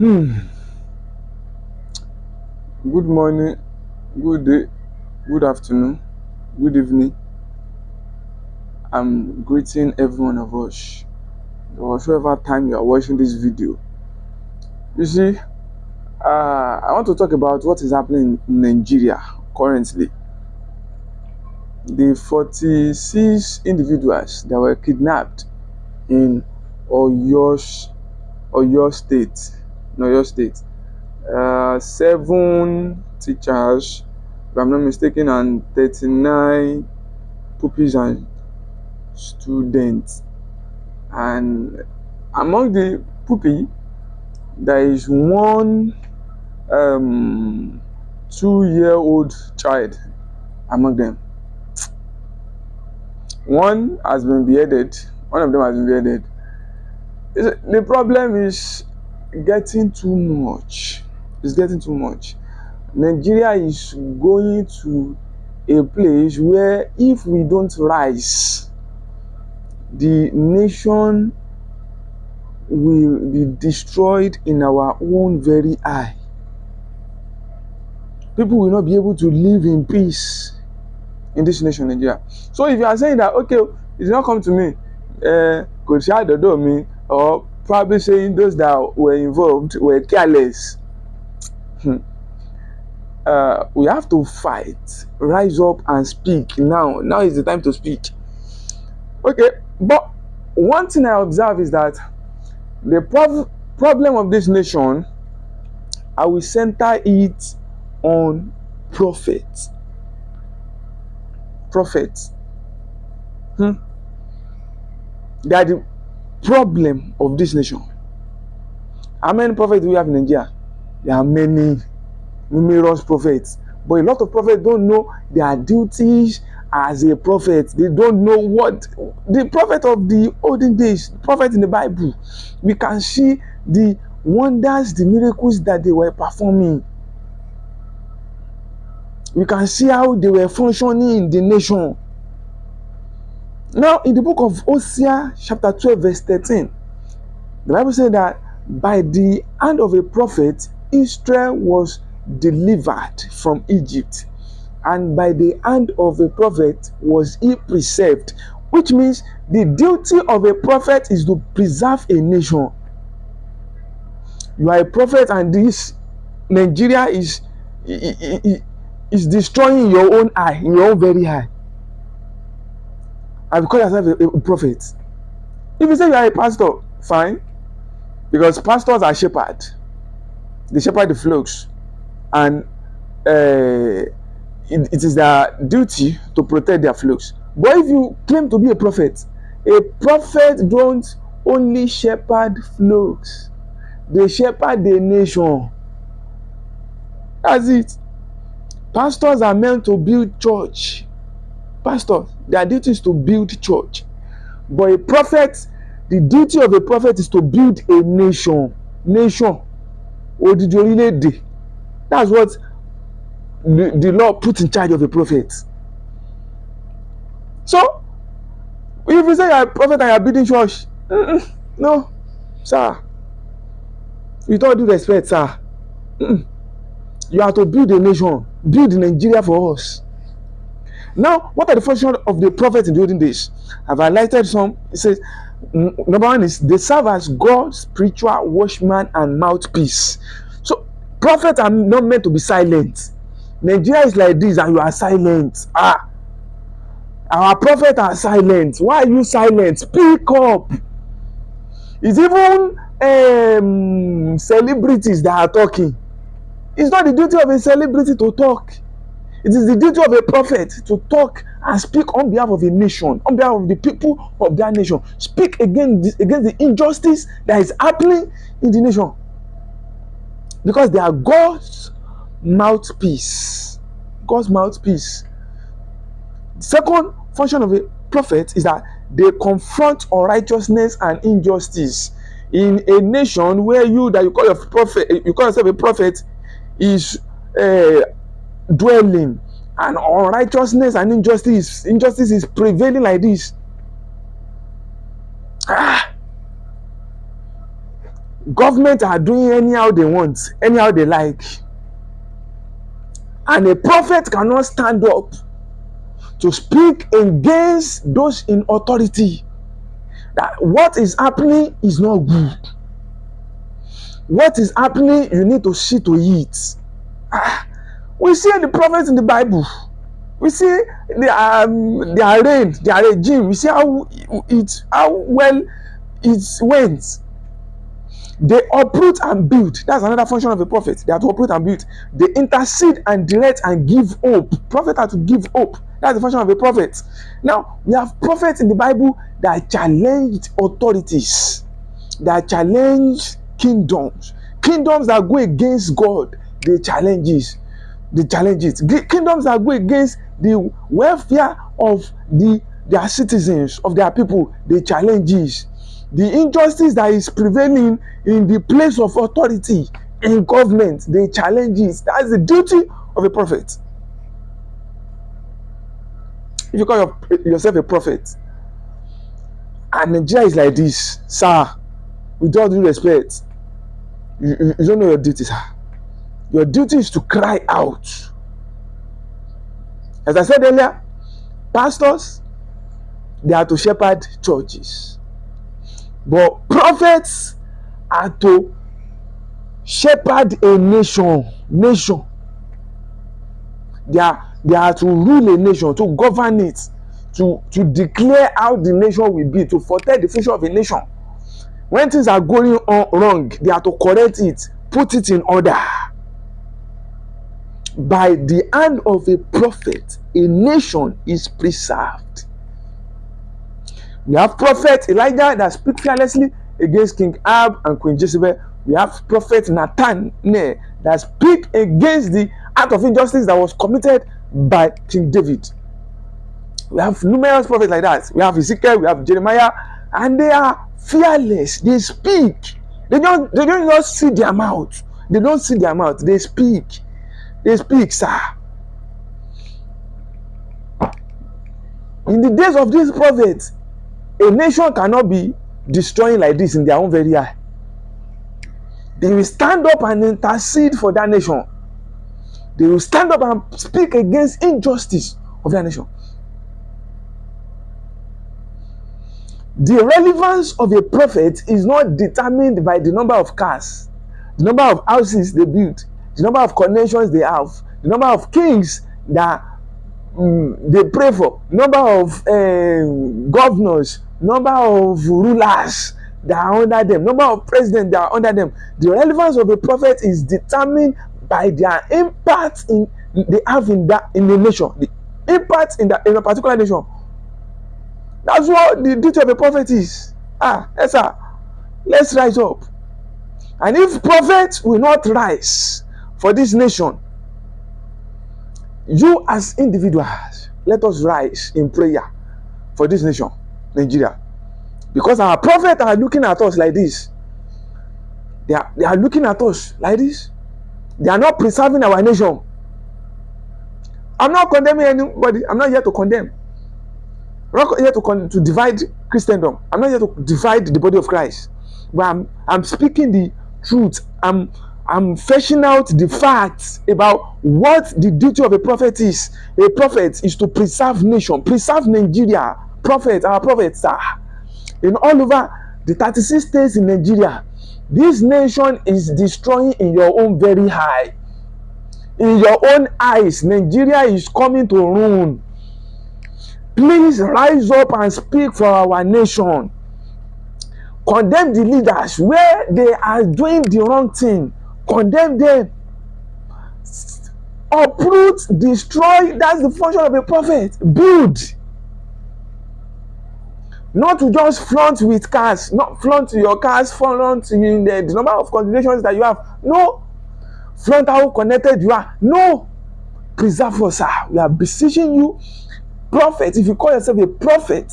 Good morning, good day, good afternoon, good evening. I'm greeting every one of us, whatever time you are watching this video. You see, I want to talk about what is happening in Nigeria currently. The 46 individuals that were kidnapped in Oyo State, in Oyo State. 7 teachers, if I'm not mistaken, and 39 pupils and students. And among the pupils, there is one 2-year-old child among them. One has been beheaded. One of them has been beheaded. The problem is getting too much. It's getting too much. Nigeria is going to a place where if we don't rise, the nation will be destroyed in our own very eye. People will not be able to live in peace in this nation, Nigeria. So if you are saying that, okay, it's not come to me, could share the door me, or probably saying those that were involved were careless, we have to fight, rise up and speak now. Now is the time to speak. Okay, but one thing I observe is that the problem of this nation, I will center it on prophets. Prophets. They are the problem of this nation. How many prophets do we have in Nigeria? There are many, numerous prophets. But a lot of prophets don't know their duties as a prophet. They don't know what the prophet of the olden days, prophet in the Bible, we can see the wonders, the miracles that they were performing. We can see how they were functioning in the nation. Now, in the book of Hosea, chapter 12, verse 13, the Bible said that by the hand of a prophet, Israel was delivered from Egypt, and by the hand of a prophet was he preserved, which means the duty of a prophet is to preserve a nation. You are a prophet, and this Nigeria is destroying your own eye, in your own very eye. And call yourself a prophet. If you say you are a pastor, fine, because pastors are shepherds. They shepherd the flocks, and it is their duty to protect their flocks. But if you claim to be a prophet don't only shepherd flocks, they shepherd the nation. That's it. Pastors are meant to build church. Pastors, their duty is to build church. But a prophet, the duty of a prophet is to build a nation. Nation. Odidi orílẹ̀-èdè. That's what the law put in charge of a prophet. So, if you say you are a prophet and you are building church, no, sir. With all due respect, sir. You have to build a nation, build Nigeria for us. Now, what are the functions of the prophets in the olden days? I've highlighted some. It says, number one is they serve as God's spiritual watchman and mouthpiece. So, prophets are not meant to be silent. Nigeria is like this and you are silent. Our prophets are silent. Why are you silent? Speak up. It's even celebrities that are talking. It's not the duty of a celebrity to talk. It is the duty of a prophet to talk and speak on behalf of a nation, on behalf of the people of that nation. Speak against the injustice that is happening in the nation. Because they are God's mouthpiece. God's mouthpiece. The second function of a prophet is that they confront unrighteousness and injustice. In a nation where you call yourself a prophet, is dwelling, and unrighteousness and injustice is prevailing like this. Government are doing anyhow they want, anyhow they like. And a prophet cannot stand up to speak against those in authority. That what is happening is not good. What is happening, you need to see to it. We see the prophets in the Bible. We see their reign, their regime. We see how well it went. They uproot and build. That's another function of a prophet. They have to uproot and build. They intercede and direct and give hope. Prophet have to give hope. That's the function of a prophet. Now, we have prophets in the Bible that challenged authorities, that challenge kingdoms. Kingdoms that go against God, they challenge it. Kingdoms that go against the welfare of their citizens, of their people, they challenge it. The injustice that is prevailing in the place of authority in government, they challenge it. That's the duty of a prophet. If you call yourself a prophet, and Nigeria is like this, sir, with all due respect, you don't know your duty, sir. Your duty is to cry out. As I said earlier, pastors, they are to shepherd churches. But prophets are to shepherd a nation. They are to rule a nation, to govern it, to declare how the nation will be, to foretell the future of a nation. When things are going on wrong, they are to correct it, put it in order. By the hand of a prophet, a nation is preserved. We have prophet Elijah that speaks fearlessly against King Ahab and Queen Jezebel. We have prophet Nathan that speaks against the act of injustice that was committed by King David. We have numerous prophets like that. We have Ezekiel, we have Jeremiah, and they are fearless. They speak. They don't just see their mouth. They don't see their mouth. They speak. They speak, sir. In the days of these prophets, a nation cannot be destroying like this in their own very eye. They will stand up and intercede for that nation. They will stand up and speak against injustice of that nation. The relevance of a prophet is not determined by the number of cars, the number of houses they build, the number of connections they have, the number of kings that they pray for, number of governors, number of rulers that are under them, number of presidents that are under them. The relevance of a prophet is determined by their impact they have in the nation, the impact in a particular nation. That's what the duty of a prophet is. Yes, sir. Let's rise up. And if prophets will not rise for this nation, you as individuals, let us rise in prayer for this nation, Nigeria. Because our prophets are looking at us like this. They are looking at us like this. They are not preserving our nation. I'm not condemning anybody. I'm not here to condemn. I'm not here to divide Christendom. I'm not here to divide the body of Christ. But I'm speaking the truth. I'm fetching out the facts about what the duty of a prophet is. A prophet is to preserve nation, preserve Nigeria. Our prophets are in all over the 36 states in Nigeria. This nation is destroying in your own very eye. In your own eyes, Nigeria is coming to ruin. Please rise up and speak for our nation. Condemn the leaders where they are doing the wrong thing. Condemn them. Uproot, destroy. That's the function of a prophet. Build. Not to just flaunt with cars. Not flaunt your cars, flaunt in the number of congregations that you have. No. Flaunt how connected you are. No. Preserve us, sir. We are beseeching you. Prophet, if you call yourself a prophet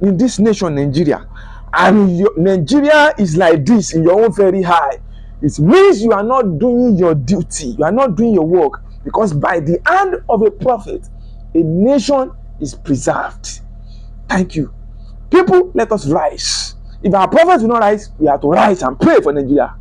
in this nation, Nigeria, and Nigeria is like this in your own very high, it means you are not doing your duty. You are not doing your work. Because by the hand of a prophet, a nation is preserved. Thank you. People, let us rise. If our prophets will not rise, we have to rise and pray for Nigeria.